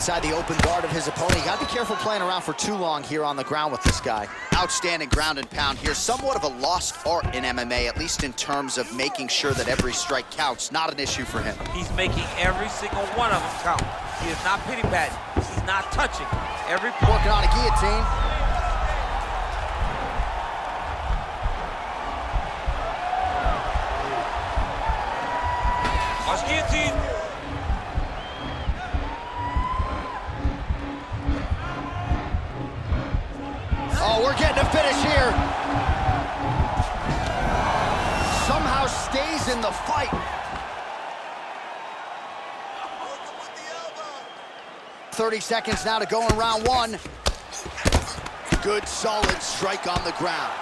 Inside the open guard of his opponent. You gotta be careful playing around for too long here on the ground with this guy. Outstanding ground and pound here. Somewhat of a lost art in MMA, at least in terms of making sure that every strike counts. Not an issue for him. He's making every single one of them count. He is not pity patting. He's not touching. Working on a guillotine. Watch guillotine. Oh, we're getting a finish here. Somehow stays in the fight. 30 seconds now to go in round one. Good, solid strike on the ground.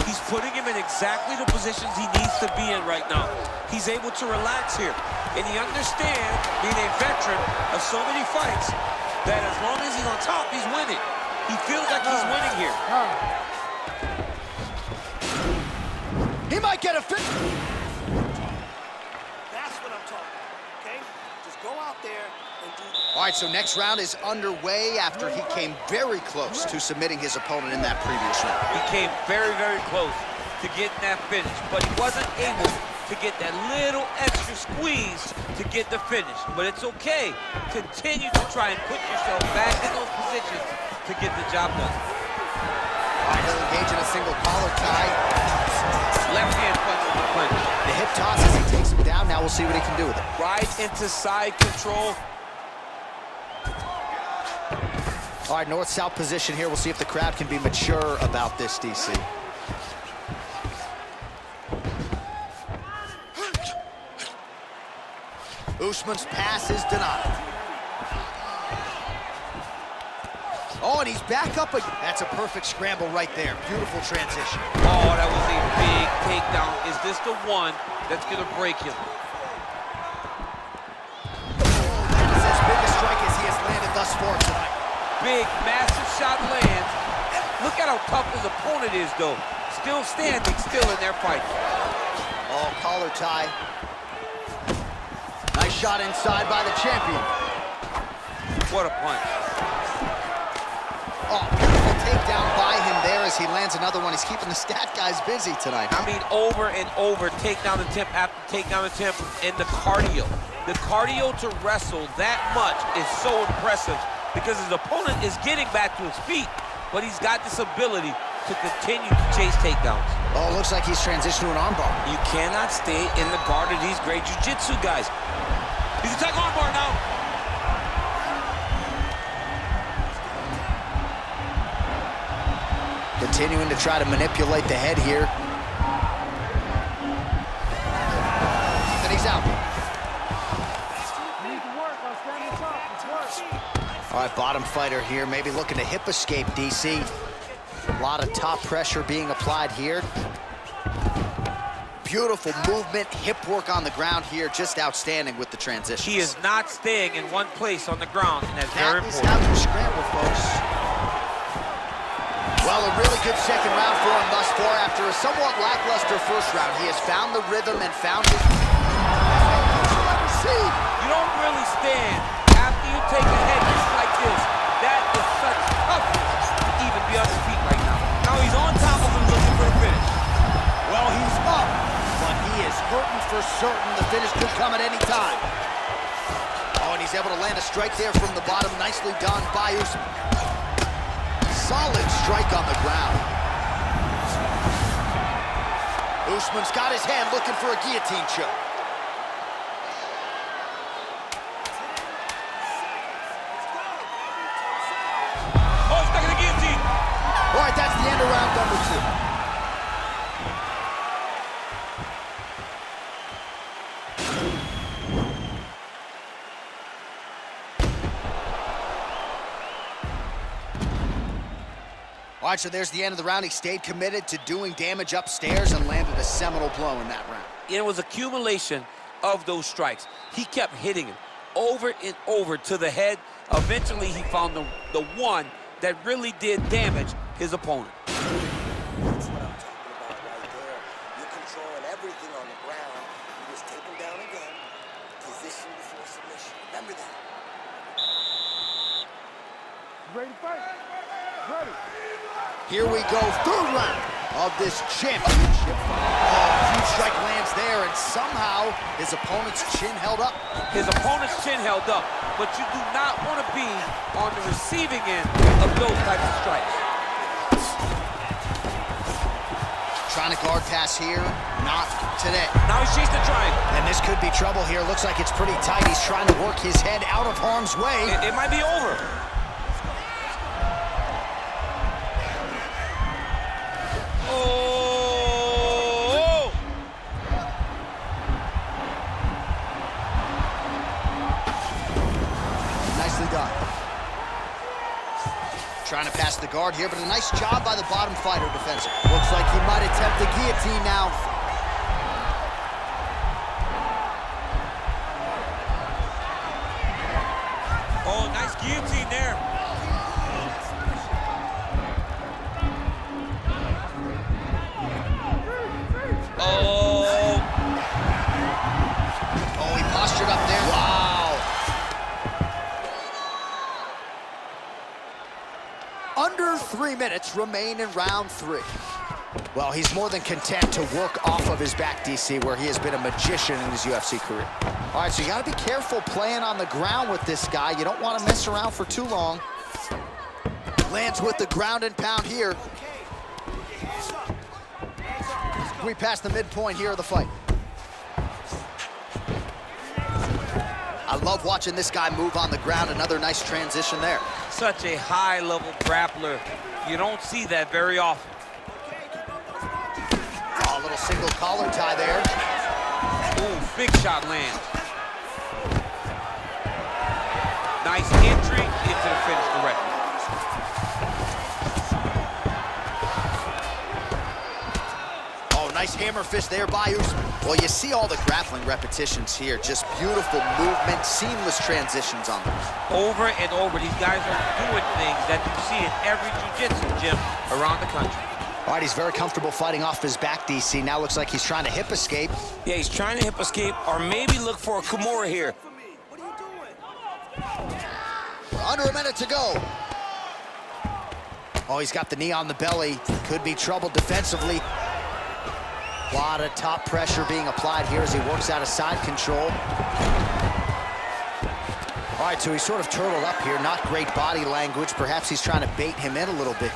He's putting him in exactly the positions he needs to be in right now. He's able to relax here. And he understands, being a veteran of so many fights, that as long as he's on top, he's winning. He feels like he's winning here. He might get a finish. That's what I'm talking about, okay? Just go out there and do that. All right, so next round is underway after he came very close to submitting his opponent in that previous round. He came very, very close to getting that finish, but he wasn't able to get that little extra squeeze to get the finish. But it's okay. Continue to try and put yourself back in those positions to get the job done. All right, he'll engage in a single collar tie. Left hand punch with the punch. The hip toss as he takes him down. Now we'll see what he can do with it. Right into side control. All right, north-south position here. We'll see if the crowd can be mature about this, DC. Usman's pass is denied. Oh, and he's back up again. That's a perfect scramble right there. Beautiful transition. Oh, that was a big takedown. Is this the one that's going to break him? Oh, that is as big a strike as he has landed thus far tonight. Big, massive shot lands. Look at how tough his opponent is, though. Still standing, still in their fight. Oh, collar tie. Nice shot inside by the champion. What a punch. Oh, beautiful takedown by him there as he lands another one. He's keeping the stat guys busy tonight. I mean, over and over, takedown attempt after takedown attempt, and the cardio. The cardio to wrestle that much is so impressive because his opponent is getting back to his feet, but he's got this ability to continue to chase takedowns. Oh, looks like he's transitioned to an armbar. You cannot stay in the guard of these great jiu-jitsu guys. He's attacking armbar now. Continuing to try to manipulate the head here. And he's out. All right, bottom fighter here, maybe looking to hip escape, DC. A lot of top pressure being applied here. Beautiful movement, hip work on the ground here, just outstanding with the transition. He is not staying in one place on the ground, and that's very important. That is how you scramble, folks. Well, a really good second round for him thus far. After a somewhat lackluster first round, he has found the rhythm and found his... You don't really stand after you take a head just like this. That is such toughness to even be on his feet right now. Now he's on top of him looking for the finish. Well, he's up, but he is hurting for certain. The finish could come at any time. Oh, and he's able to land a strike there from the bottom. Nicely done by Usman. Solid strike on the ground. Usman's got his hand looking for a guillotine choke. Oh, he's stuck in the guillotine. All right, that's the end of round number 2. All right, so there's the end of the round. He stayed committed to doing damage upstairs and landed a seminal blow in that round. It was accumulation of those strikes. He kept hitting him over and over to the head. Eventually, he found the one that really did damage his opponent. That's what I'm talking about right there. You're controlling everything on the ground. You just take him down again. Position before submission. Remember that. Here we go, third round of this championship fight. Huge strike lands there, and somehow his opponent's chin held up. His opponent's chin held up, but you do not want to be on the receiving end of those types of strikes. Trying to guard pass here, not today. Now he's chasing the triangle. And this could be trouble here. Looks like it's pretty tight. He's trying to work his head out of harm's way. It might be over. Oh! Nicely done. Trying to pass the guard here, but a nice job by the bottom fighter defensive. Looks like he might attempt the guillotine now. Oh, nice guillotine there. Oh. Oh, he postured up there. Wow. Under 3 minutes remain in round 3. Well, he's more than content to work off of his back, DC, where he has been a magician in his UFC career. All right, so you got to be careful playing on the ground with this guy. You don't want to mess around for too long. Lands with the ground and pound here. We passed the midpoint here of the fight. I love watching this guy move on the ground. Another nice transition there. Such a high-level grappler. You don't see that very often. Oh, a little single collar tie there. Ooh, big shot lands. Nice entry into the finish directly. Oh, nice hammer fist there by Usman. Well, you see all the grappling repetitions here. Just beautiful movement, seamless transitions on them. Over and over, these guys are doing things that you see in every jiu-jitsu gym around the country. All right, he's very comfortable fighting off his back, DC. Now looks like he's trying to hip escape. Yeah, he's trying to hip escape or maybe look for a Kimura here. Under a minute to go. Oh, he's got the knee on the belly. Could be trouble defensively. A lot of top pressure being applied here as he works out of side control. All right, so he's sort of turtled up here. Not great body language. Perhaps he's trying to bait him in a little bit.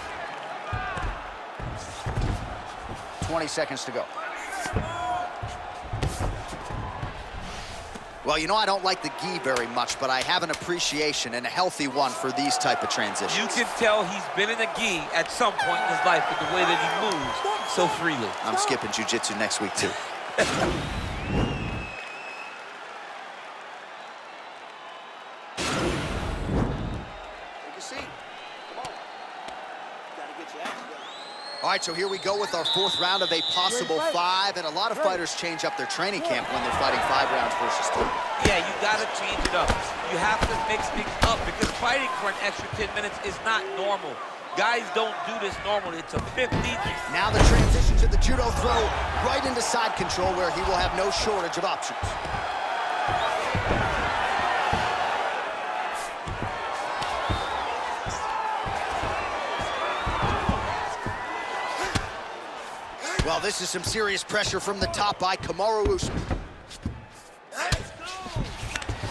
20 seconds to go. Well, you know, I don't like the gi very much, but I have an appreciation and a healthy one for these type of transitions. You can tell he's been in a gi at some point in his life with the way that he moves so freely. I'm skipping jiu-jitsu next week, too. Take a seat. Come on. Gotta get your act together. All right, so here we go with our 4th round of a possible 5, and a lot of fighters change up their training camp when they're fighting 5 rounds versus 3. Yeah, you gotta change it up. You have to mix things up because fighting for an extra 10 minutes is not normal. Guys don't do this normally. It's a 50. Now the transition to the judo throw right into side control where he will have no shortage of options. Well, this is some serious pressure from the top by Kamaru Usman.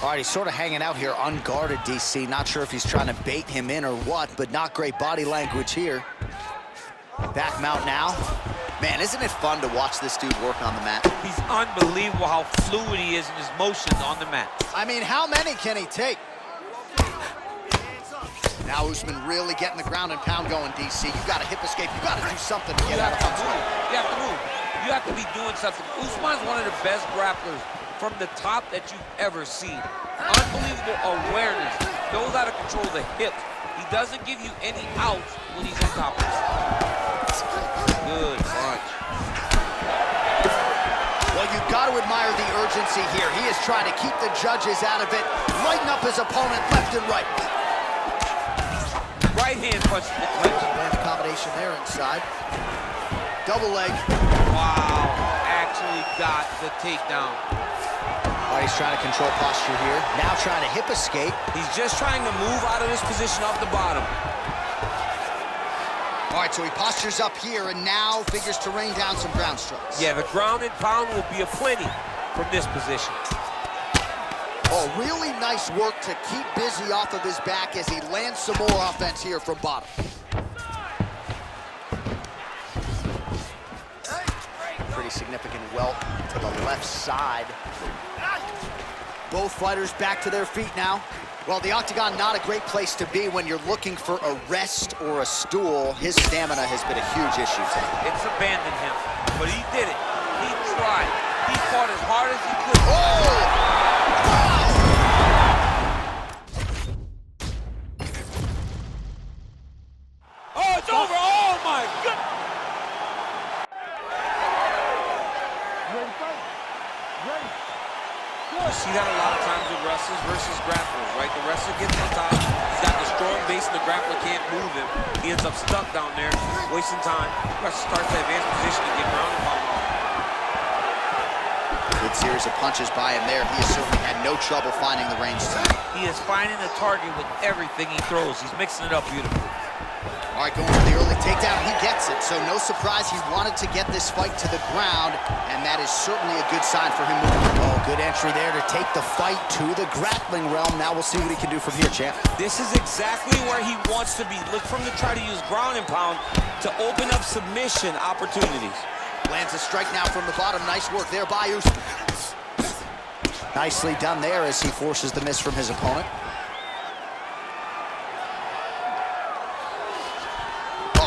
All right, he's sort of hanging out here unguarded, DC. Not sure if he's trying to bait him in or what, but not great body language here. Back mount now. Man, isn't it fun to watch this dude work on the mat? He's unbelievable how fluid he is in his motions on the mat. I mean, how many can he take? Now Usman really getting the ground and pound going, DC. You got to hip escape. You got to do something to get out of harm's way. You have to move. You have to be doing something. Usman's one of the best grapplers from the top that you've ever seen. Unbelievable awareness. Knows how to control the hips. He doesn't give you any outs when he's on top of it. Good punch. Well, you've got to admire the urgency here. He is trying to keep the judges out of it, lighten up his opponent left and right. Right hand punch to the clinch. Land combination there inside. Double leg. Wow, actually got the takedown. Oh, he's trying to control posture here. Now trying to hip escape. He's just trying to move out of this position off the bottom. All right, so he postures up here and now figures to rain down some ground strikes. Yeah, the ground and pound will be aplenty from this position. Oh, really nice work to keep busy off of his back as he lands some more offense here from bottom. Pretty significant welt to the left side. Both fighters back to their feet now. Well, the octagon, not a great place to be when you're looking for a rest or a stool. His stamina has been a huge issue today. It's abandoned him, but he did it. He tried. He fought as hard as he could. Oh! Oh, it's over. Oh, my God. You see that a lot of times with wrestlers versus grapplers, right? The wrestler gets on top. He's got the strong base, and the grappler can't move him. He ends up stuck down there, wasting time. The wrestler starts to advance position and get ground and pound off. Good series of punches by him there. He has certainly had no trouble finding the range tonight. He is finding the target with everything he throws. He's mixing it up beautifully. All right, going for the early takedown. He gets it, so no surprise he wanted to get this fight to the ground, and that is certainly a good sign for him moving. Oh, good entry there to take the fight to the grappling realm. Now we'll see what he can do from here, champ. This is exactly where he wants to be. Look for him to try to use ground and pound to open up submission opportunities. Lands a strike now from the bottom. Nice work there by Usman. Nicely done there as he forces the miss from his opponent.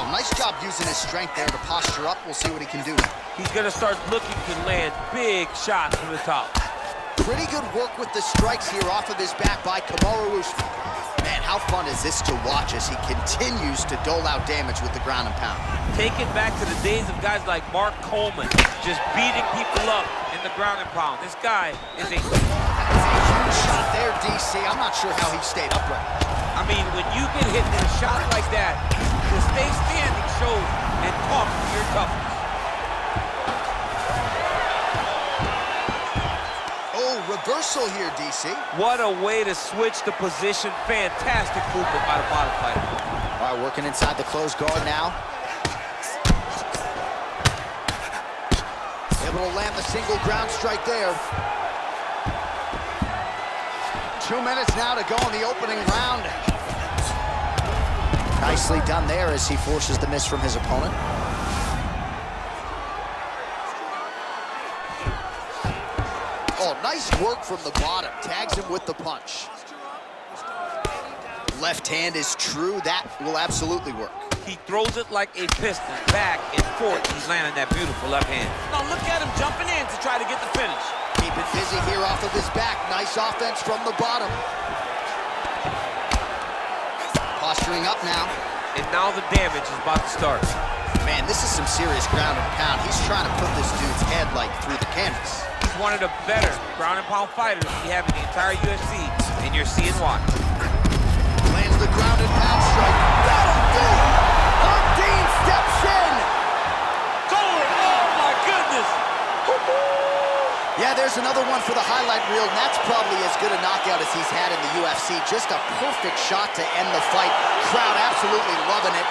Nice job using his strength there to posture up. We'll see what he can do. He's going to start looking to land big shots from the top. Pretty good work with the strikes here off of his back by Kamaru Usman. Man, how fun is this to watch as he continues to dole out damage with the ground and pound. Take it back to the days of guys like Mark Coleman, just beating people up in the ground and pound. This guy is a... That is a huge shot there, DC. I'm not sure how he stayed upright. I mean, when you get hit in a shot like that, to stay standing shows and talks to your toughness. Oh, reversal here, DC. What a way to switch the position. Fantastic movement by the bottom fighter. All right, working inside the closed guard now. Able to land the single ground strike there. 2 minutes now to go in the opening round. Nicely done there as he forces the miss from his opponent. Oh, nice work from the bottom. Tags him with the punch. Left hand is true. That will absolutely work. He throws it like a piston, back and forth. He's landing that beautiful left hand. Now look at him jumping in to try to get the finish. Keep it busy here off of his back. Nice offense from the bottom. Posturing up now. And now the damage is about to start. Man, this is some serious ground and pound. He's trying to put this dude's head like through the canvas. He's one of the better ground and pound fighters we have in the entire UFC, and you're seeing why. Lands the ground and pound strike. That'll do it! Dean steps in! Oh my goodness! Yeah, there's another one for the highlight reel, and that's probably as good a knockout as he's had in the UFC. Just a perfect shot to end the fight. Crowd absolutely loving it.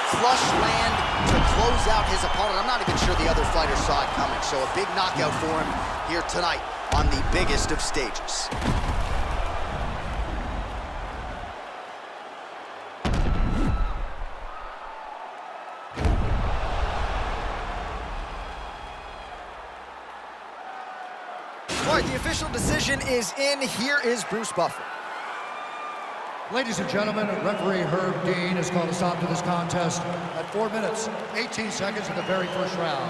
Flush land to close out his opponent. I'm not even sure the other fighter saw it coming, so a big knockout for him here tonight on the biggest of stages. All right, the official decision is in. Here is Bruce Buffer. Ladies and gentlemen, referee Herb Dean has called a stop to this contest at 4 minutes, 18 seconds of the very first round.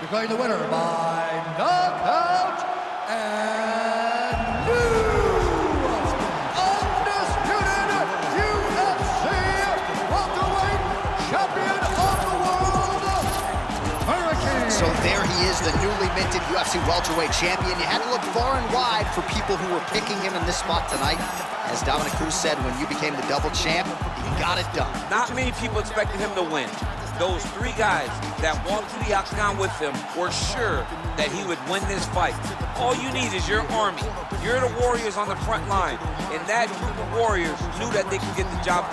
Declaring the winner by knockout and new undisputed UFC welterweight champion of the world, Hurricane. So there he is, the newly minted UFC welterweight champion. You had to look far and wide for people who were picking him in this spot tonight. As Dominic Cruz said, when you became the double champ, you got it done. Not many people expected him to win. those 3 guys that walked through the octagon with him were sure that he would win this fight. All you need is your army. You're the warriors on the front line, and that group of warriors knew that they could get the job done.